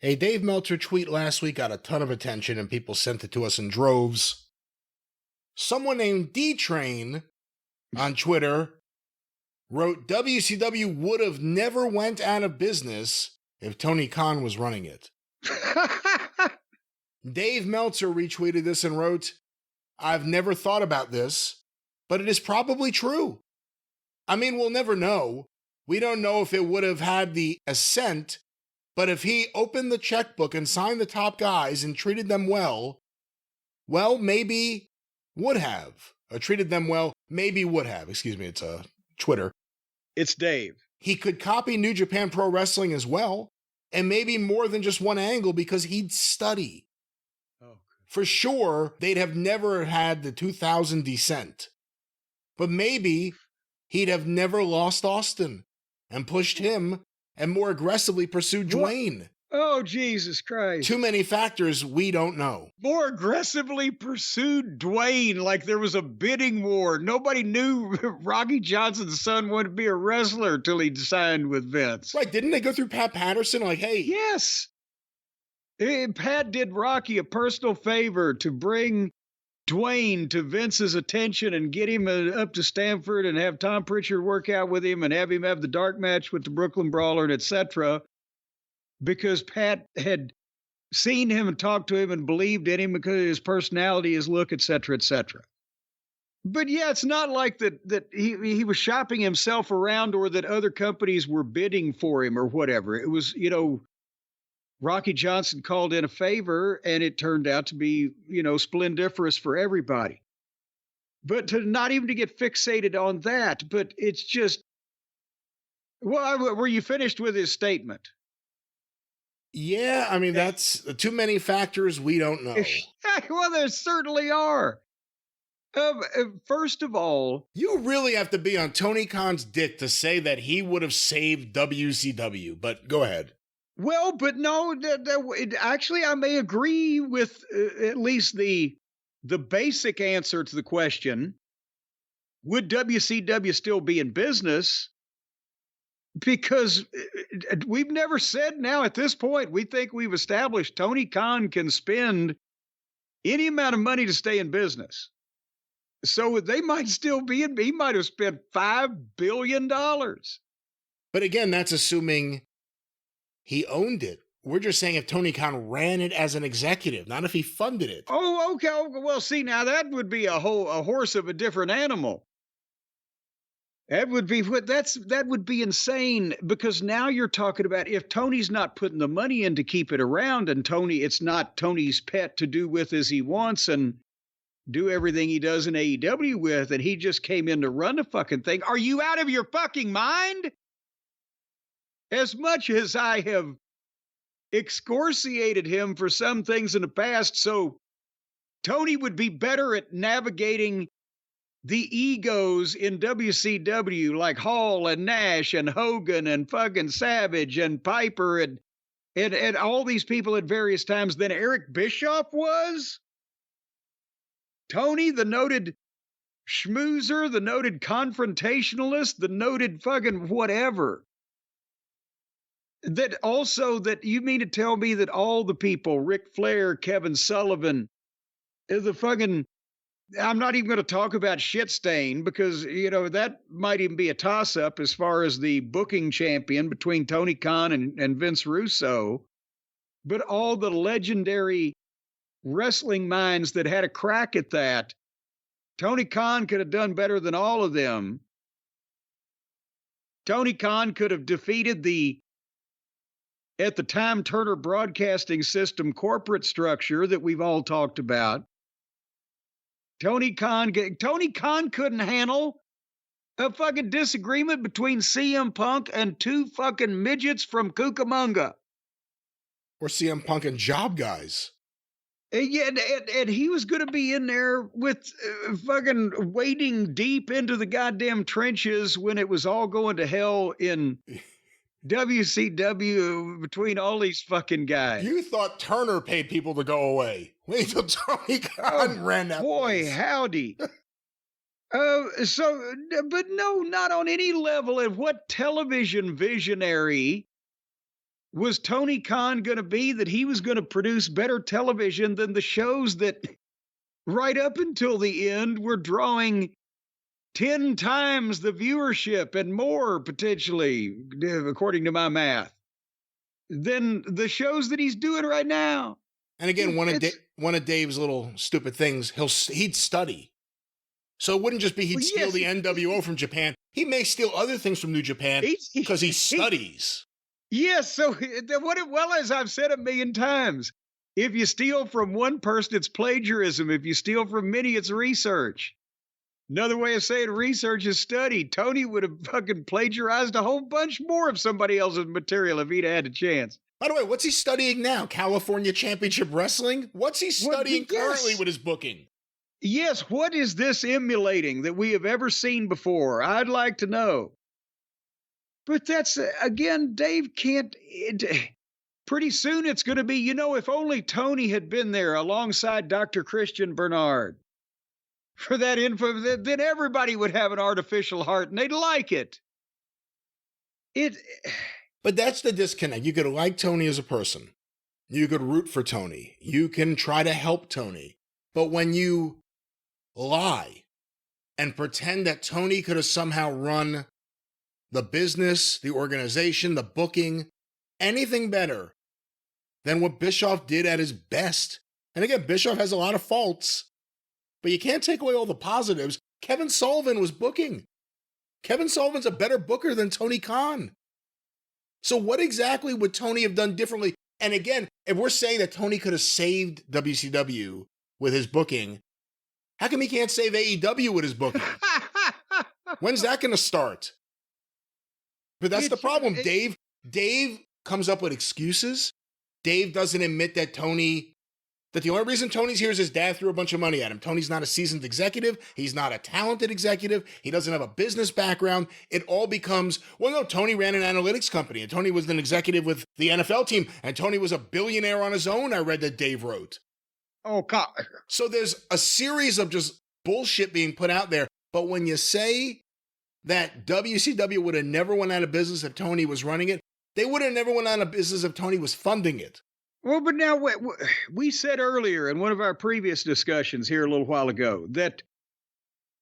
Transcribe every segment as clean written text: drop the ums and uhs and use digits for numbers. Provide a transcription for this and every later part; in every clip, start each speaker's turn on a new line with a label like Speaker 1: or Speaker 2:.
Speaker 1: A Dave Meltzer tweet last week got a ton of attention and people sent it to us in droves. Someone named D-Train on Twitter wrote, WCW would have never went out of business if Tony Khan was running it. Dave Meltzer retweeted this and wrote, I've never thought about this, but it is probably true. I mean, we'll never know. We don't know if it would have had the ascent, but if he opened the checkbook and signed the top guys and treated them well, maybe would have. Treated them well, maybe would have. Excuse me, it's Twitter.
Speaker 2: It's Dave.
Speaker 1: He could copy New Japan Pro Wrestling as well, and maybe more than just one angle because he'd study.
Speaker 2: Oh.
Speaker 1: For sure, they'd have never had the 2000 descent. But maybe he'd have never lost Austin and pushed him and more aggressively pursued Dwayne.
Speaker 2: Oh, Jesus Christ.
Speaker 1: Too many factors we don't know.
Speaker 2: More aggressively pursued Dwayne like there was a bidding war. Nobody knew Rocky Johnson's son wanted to be a wrestler till he signed with Vince.
Speaker 1: Right, didn't they go through Pat Patterson? Like, hey.
Speaker 2: Yes. Pat did Rocky a personal favor to bring Dwayne to Vince's attention and get him up to Stamford and have Tom Pritchard work out with him and have him have the dark match with the Brooklyn Brawler and etc. Because Pat had seen him and talked to him and believed in him because of his personality, his look, etc., etc. But yeah, it's not like that he was shopping himself around or that other companies were bidding for him or whatever. It was, Rocky Johnson called in a favor and it turned out to be, splendiferous for everybody. But to not even to get fixated on that, but it's just, were you finished with his statement?
Speaker 1: Yeah, I mean, that's too many factors we don't know.
Speaker 2: Well, there certainly are. First of all,
Speaker 1: you really have to be on Tony Khan's dick to say that he would have saved WCW, but go ahead.
Speaker 2: Well, but no, actually, I may agree with at least the basic answer to the question. Would WCW still be in business? Because we've never said now at this point, we think we've established Tony Khan can spend any amount of money to stay in business. So they might still be he might have spent $5 billion.
Speaker 1: But again, that's assuming he owned it. We're just saying if Tony Khan ran it as an executive, not if he funded it.
Speaker 2: Oh, okay. Well, see, now that would be a horse of a different animal. That would be insane because now you're talking about if Tony's not putting the money in to keep it around and it's not Tony's pet to do with as he wants and do everything he does in AEW with, and he just came in to run the fucking thing. Are you out of your fucking mind? As much as I have excoriated him for some things in the past, so Tony would be better at navigating the egos in WCW like Hall and Nash and Hogan and fucking Savage and Piper and all these people at various times than Eric Bischoff was. Tony, the noted schmoozer, the noted confrontationalist, the noted fucking whatever. That you mean to tell me that all the people, Ric Flair, Kevin Sullivan, the fucking, I'm not even going to talk about Shitstain because, that might even be a toss-up as far as the booking champion between Tony Khan and Vince Russo. But all the legendary wrestling minds that had a crack at that, Tony Khan could have done better than all of them. Tony Khan could have defeated at the time, Turner Broadcasting System corporate structure that we've all talked about. Tony Khan couldn't handle a fucking disagreement between CM Punk and two fucking midgets from Cucamonga.
Speaker 1: Or CM Punk and Job Guys.
Speaker 2: And he was going to be in there with fucking wading deep into the goddamn trenches when it was all going to hell in WCW between all these fucking guys.
Speaker 1: You thought Turner paid people to go away. Wait till Tony Khan ran that
Speaker 2: boy, place. Howdy. But no, not on any level. And what television visionary Was Tony Khan going to be that he was going to produce better television than the shows that right up until the end were drawing 10 times the viewership and more potentially, according to my math, than the shows that he's doing right now?
Speaker 1: And again, one of Dave's little stupid things, he'd study. So it wouldn't just be he'd steal the NWO from Japan. He may steal other things from New Japan because he studies.
Speaker 2: Yes, so well, as I've said a million times, if you steal from one person, it's plagiarism. If you steal from many, it's research. Another way of saying research is study. Tony would have fucking plagiarized a whole bunch more of somebody else's material if he'd had a chance.
Speaker 1: By the way, what's he studying now? California Championship Wrestling? What's he studying currently with his booking?
Speaker 2: Yes, what is this emulating that we have ever seen before? I'd like to know. But that's, again, Dave can't... Pretty soon it's going to be, if only Tony had been there alongside Dr. Christian Bernard for that info, then everybody would have an artificial heart and they'd like it.
Speaker 1: But that's the disconnect. You could like Tony as a person. You could root for Tony. You can try to help Tony. But when you lie and pretend that Tony could have somehow run the business, the organization, the booking, anything better than what Bischoff did at his best. And again, Bischoff has a lot of faults, but you can't take away all the positives. Kevin Sullivan was booking. Kevin Sullivan's a better booker than Tony Khan. So what exactly would Tony have done differently? And again, if we're saying that Tony could have saved WCW with his booking, how come he can't save AEW with his booking? When's that going to start? But that's the problem. Dave comes up with excuses. Dave doesn't admit that the only reason Tony's here is his dad threw a bunch of money at him. Tony's not a seasoned executive. He's not a talented executive. He doesn't have a business background. It all becomes, well, no, Tony ran an analytics company, and Tony was an executive with the NFL team, and Tony was a billionaire on his own, I read that Dave wrote.
Speaker 2: Oh, God.
Speaker 1: So there's a series of just bullshit being put out there. But when you say that WCW would have never went out of business if Tony was running it, they would have never went out of business if Tony was funding it.
Speaker 2: Well, but now we said earlier in one of our previous discussions here a little while ago that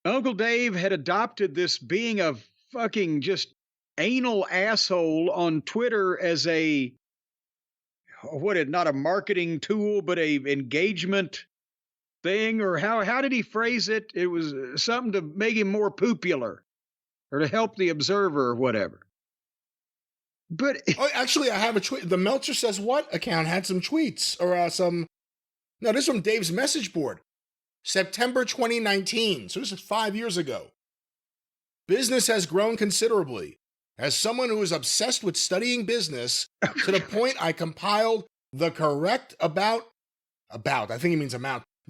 Speaker 2: Uncle Dave had adopted this being a fucking just anal asshole on Twitter as not a marketing tool, but a engagement thing, or how did he phrase it? It was something to make him more popular or to help the observer or whatever. But
Speaker 1: actually, I have a tweet. The Meltzer Says What account had some tweets or no, this is from Dave's message board. September 2019. So this is 5 years ago. Business has grown considerably. As someone who is obsessed with studying business to the point I compiled the correct the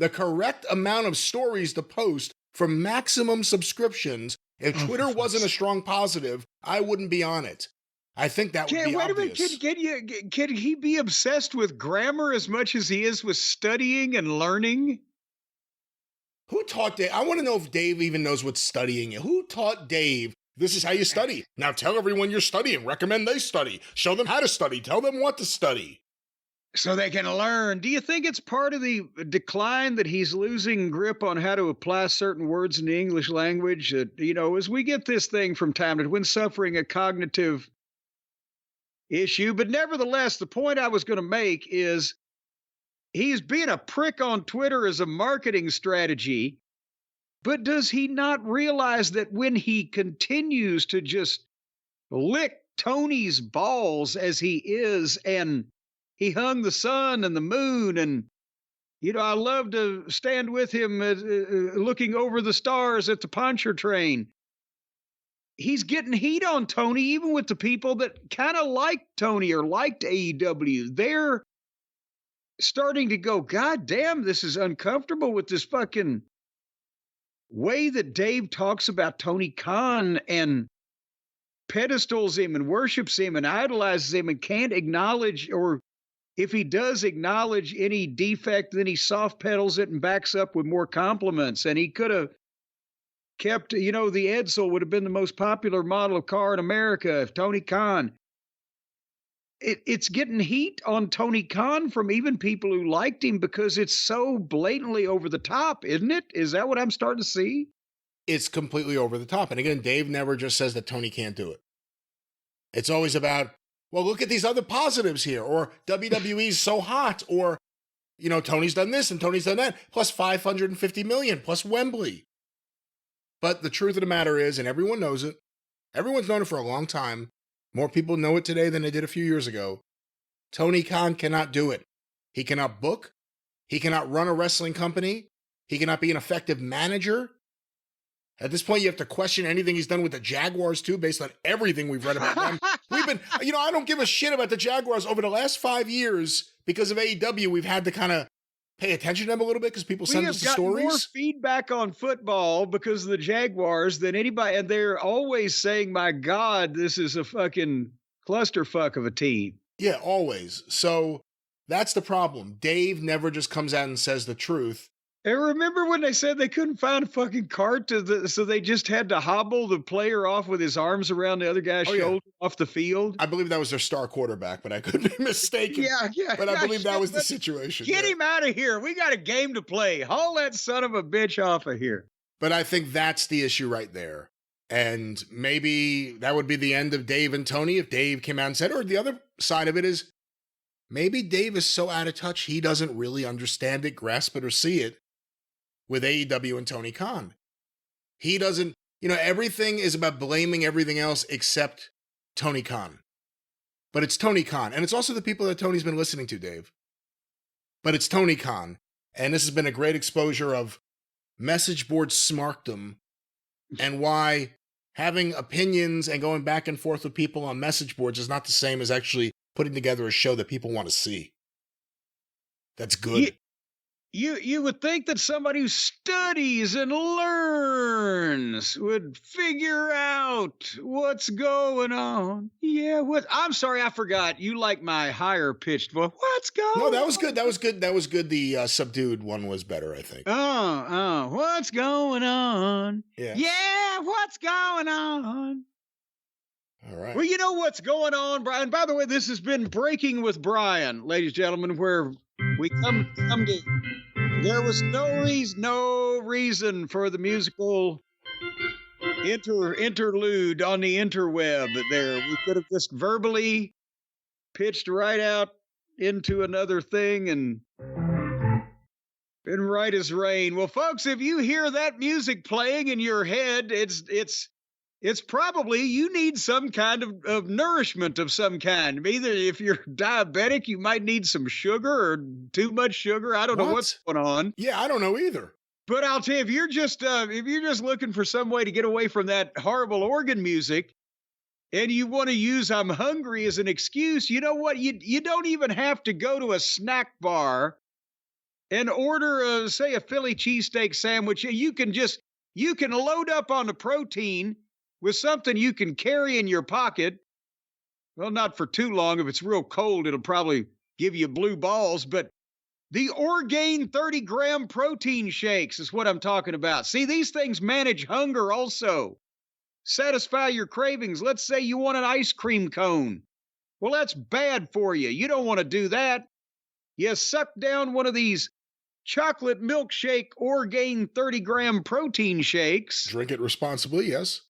Speaker 1: correct amount of stories to post for maximum subscriptions. If Twitter wasn't a strong positive, I wouldn't be on it. I think that would be obvious.
Speaker 2: Can he be obsessed with grammar as much as he is with studying and learning?
Speaker 1: Who taught Dave? I want to know if Dave even knows what studying is. Who taught Dave, this is how you study? Now tell everyone you're studying. Recommend they study. Show them how to study. Tell them what to study.
Speaker 2: So they can learn. Do you think it's part of the decline that he's losing grip on how to apply certain words in the English language? As we get this thing from time to time, when suffering a cognitive issue. But nevertheless, the point I was going to make is he's being a prick on Twitter as a marketing strategy, but does he not realize that when he continues to just lick Tony's balls as he is, and he hung the sun and the moon, and I love to stand with him looking over the stars at the Pontchartrain. He's getting heat on Tony, even with the people that kind of like Tony or liked AEW. They're starting to go, God damn, this is uncomfortable with this fucking way that Dave talks about Tony Khan and pedestals him and worships him and idolizes him and can't acknowledge, or if he does acknowledge any defect, then he soft pedals it and backs up with more compliments. And he could have kept, the Edsel would have been the most popular model of car in America if Tony Khan. it's getting heat on Tony Khan from even people who liked him because it's so blatantly over the top, isn't it? Is that what I'm starting to see?
Speaker 1: It's completely over the top. And again, Dave never just says that Tony can't do it. It's always about, well, look at these other positives here, or WWE's so hot, or, Tony's done this and Tony's done that, plus 550 million, plus Wembley. But the truth of the matter is, and everyone knows it, everyone's known it for a long time, more people know it today than they did a few years ago, Tony Khan cannot do it. He cannot book. He cannot run a wrestling company. He cannot be an effective manager. At this point, you have to question anything he's done with the Jaguars, too, based on everything we've read about them. We've been, I don't give a shit about the Jaguars over the last 5 years because of AEW. We've had to kind of pay attention to them a little bit because people send us the stories.
Speaker 2: We have got more feedback on football because of the Jaguars than anybody. And they're always saying, my God, this is a fucking clusterfuck of a team.
Speaker 1: Yeah, always. So that's the problem. Dave never just comes out and says the truth.
Speaker 2: And remember when they said they couldn't find a fucking cart so they just had to hobble the player off with his arms around the other guy's shoulder off the field?
Speaker 1: I believe that was their star quarterback, but I could be mistaken.
Speaker 2: Yeah.
Speaker 1: But I believe that was the situation.
Speaker 2: Get him out of here. We got a game to play. Haul that son of a bitch off of here.
Speaker 1: But I think that's the issue right there. And maybe that would be the end of Dave and Tony if Dave came out and said, or the other side of it is maybe Dave is so out of touch he doesn't really understand it, grasp it, or see it with AEW and Tony Khan. He doesn't, everything is about blaming everything else except Tony Khan. But it's Tony Khan. And it's also the people that Tony's been listening to, Dave. But it's Tony Khan. And this has been a great exposure of message board smarkdom and why having opinions and going back and forth with people on message boards is not the same as actually putting together a show that people want to see. That's good.
Speaker 2: You would think that somebody who studies and learns would figure out what's going on. Yeah, I'm sorry, I forgot. You like my higher pitched voice. What's going on?
Speaker 1: No, that was good. That was good. The subdued one was better, I think.
Speaker 2: Oh, what's going on?
Speaker 1: Yeah,
Speaker 2: what's going on?
Speaker 1: All right.
Speaker 2: Well, you know what's going on, Brian. By the way, this has been Breaking with Brian, ladies and gentlemen, where we come to. There was no reason for the musical interlude on the interweb there. We could have just verbally pitched right out into another thing and been right as rain. Well, folks, if you hear that music playing in your head, it's probably you need some kind of nourishment of some kind. Either if you're diabetic, you might need some sugar or too much sugar. I don't know what's going on.
Speaker 1: Yeah, I don't know either.
Speaker 2: But I'll tell you, if you're just looking for some way to get away from that horrible organ music, and you want to use "I'm hungry" as an excuse, you know what? You don't even have to go to a snack bar and order say a Philly cheesesteak sandwich. You can load up on the protein with something you can carry in your pocket. Well, not for too long. If it's real cold, it'll probably give you blue balls. But the Orgain 30-gram protein shakes is what I'm talking about. See, these things manage hunger also. Satisfy your cravings. Let's say you want an ice cream cone. Well, that's bad for you. You don't want to do that. You suck down one of these chocolate milkshake Orgain 30-gram protein shakes.
Speaker 1: Drink it responsibly, yes.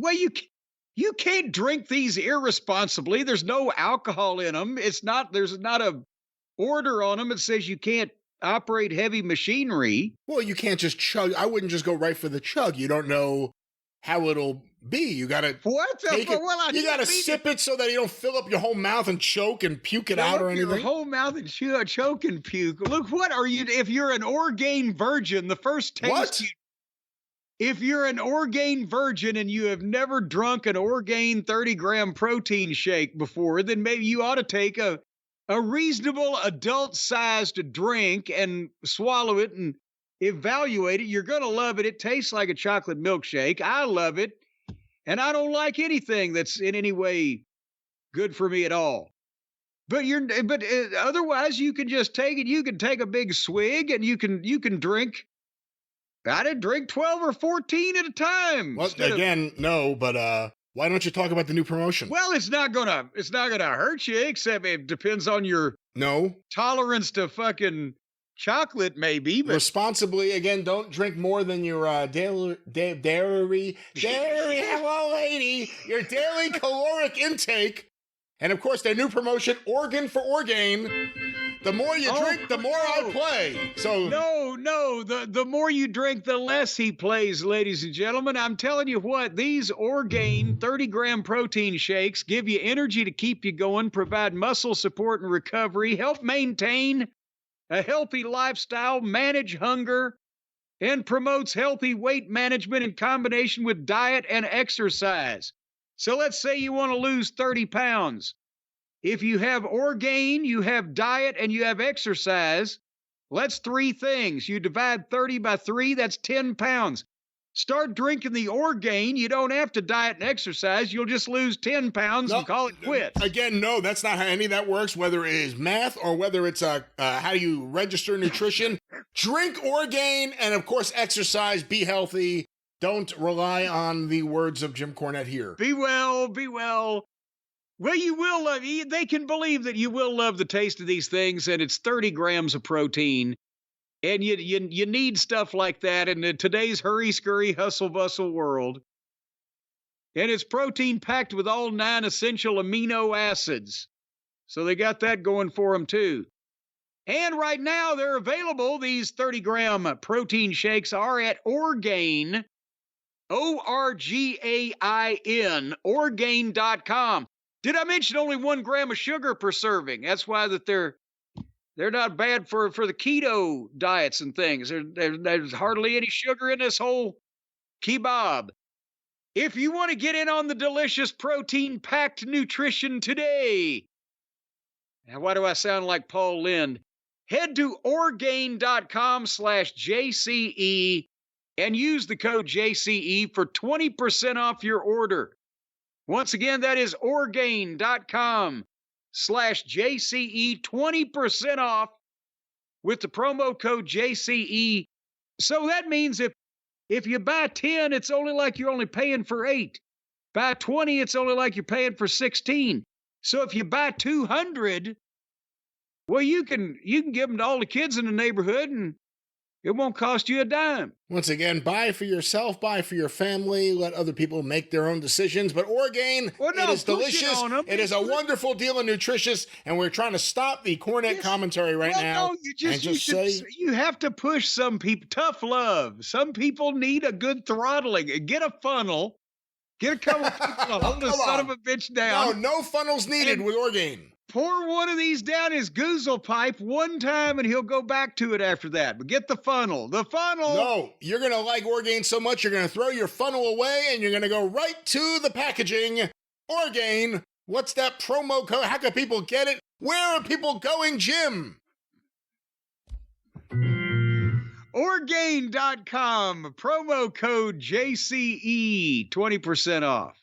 Speaker 2: Well, you can't drink these irresponsibly. There's no alcohol in them. There's not a order on them that says you can't operate heavy machinery.
Speaker 1: Well, you can't just chug. I wouldn't just go right for the chug. You don't know how it'll be. You gotta you gotta sip it so that you don't fill up your whole mouth and choke and puke it out or anything.
Speaker 2: Your whole mouth and choke and puke. Look, what are you? If you're an Orgain virgin, the first taste If you're an Orgain virgin and you have never drunk an Orgain 30-gram protein shake before, then maybe you ought to take a reasonable adult-sized drink and swallow it and evaluate it. You're going to love it. It tastes like a chocolate milkshake. I love it. And I don't like anything that's in any way good for me at all. But otherwise, you can just take it. You can take a big swig and you can drink. I didn't drink 12 or 14 at a time.
Speaker 1: Well, again, no, but Why don't you talk about the new promotion?
Speaker 2: Well, it's not gonna hurt you, except it depends on your tolerance to fucking chocolate, maybe. But
Speaker 1: responsibly, again, don't drink more than your dairy, hello, lady, your daily caloric intake. And of course, their new promotion, Organ for Orgain. The more you drink, the more I play. So
Speaker 2: no, the more you drink, the less he plays, ladies and gentlemen. I'm telling you what, these Orgain 30-gram protein shakes give you energy to keep you going, provide muscle support and recovery, help maintain a healthy lifestyle, manage hunger, and promotes healthy weight management in combination with diet and exercise. So let's say you want to lose 30 pounds. If you have Orgain, you have diet, and you have exercise, that's 3 things. You divide 30 by 3, that's 10 pounds. Start drinking the Orgain. You don't have to diet and exercise. You'll just lose 10 pounds and call it quits.
Speaker 1: Again, no, that's not how any of that works, whether it is math or whether it's how you register nutrition. Drink Orgain and, of course, exercise. Be healthy. Don't rely on the words of Jim Cornette here.
Speaker 2: Be well, be well. Well, you will love, they can believe that you will love the taste of these things, and it's 30 grams of protein. And you need stuff like that in today's hurry-scurry, hustle-bustle world. And it's protein packed with all 9 essential amino acids. So they got that going for them, too. And right now, they're available. These 30-gram protein shakes are at Orgain, Orgain, Orgain.com. Did I mention only 1 gram of sugar per serving? That's why that they're not bad for the keto diets and things. There's hardly any sugar in this whole kebab. If you want to get in on the delicious protein-packed nutrition today, now why do I sound like Paul Lynde? Head to Orgain.com/JCE and use the code JCE for 20% off your order. Once again, that is Orgain.com/JCE, 20% off with the promo code JCE. So that means if you buy 10, it's only like you're only paying for 8. Buy 20, it's only like you're paying for 16. So if you buy 200, well, you can give them to all the kids in the neighborhood, and it won't cost you a dime.
Speaker 1: Once again, buy for yourself, buy for your family, let other people make their own decisions. But Orgain, it is delicious. It is a wonderful deal and nutritious, and we're trying to stop the Cornette commentary right now.
Speaker 2: No, you have to push some people. Tough love. Some people need a good throttling. Get a funnel. Get a couple of people to hold the son of a bitch down.
Speaker 1: No funnels needed with Orgain.
Speaker 2: Pour one of these down his goozle pipe one time, and he'll go back to it after that. But get the funnel. The funnel.
Speaker 1: No, you're going to like Orgain so much, you're going to throw your funnel away, and you're going to go right to the packaging. Orgain, what's that promo code? How can people get it? Where are people going, Jim?
Speaker 2: Orgain.com, promo code JCE, 20% off.